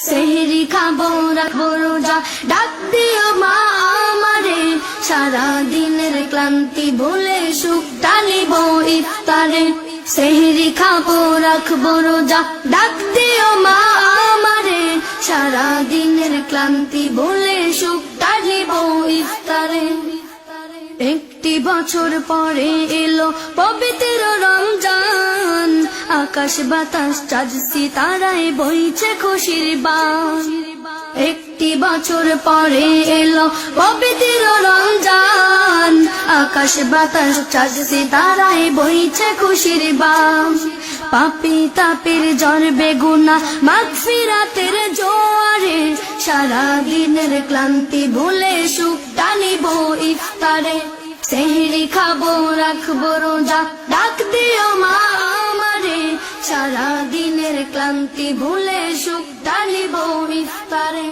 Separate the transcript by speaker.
Speaker 1: সেহরি খাবো রাখবো রোজা, ডাক দিও মা আমারে, সারা দিনের ক্লান্তি ভুলে সুখটা নিব ইফতারে। সেহরি খাবো রাখবো রোজা, ডাক দিও মা আমারে, সারা দিনের ক্লান্তি ভুলে সুখটা নিব ইফতারে। একটি বছর পরে এলো পবিত্র রমজান, আকাশ বাতাস চাঁদ সিতারায় বইছে খুশির বান। একটি বছর পরে এলো পবিত্র রমজান, আকাশ বাতাস চাঁদ সিতারায় বইছে খুশির বান। পাপী তাপের ঝড় বেগুনা মাগফিরাতের জোয়ারে, সারা দিনের ক্লান্তি ভুলে সুখটা নিব ইফতারে। সেহরি খাবো রাখবো রোজা, ডাক দিও মা আমারে, সারা দিনের ক্লান্তি ভুলে সুখটা নিব ইফতারে।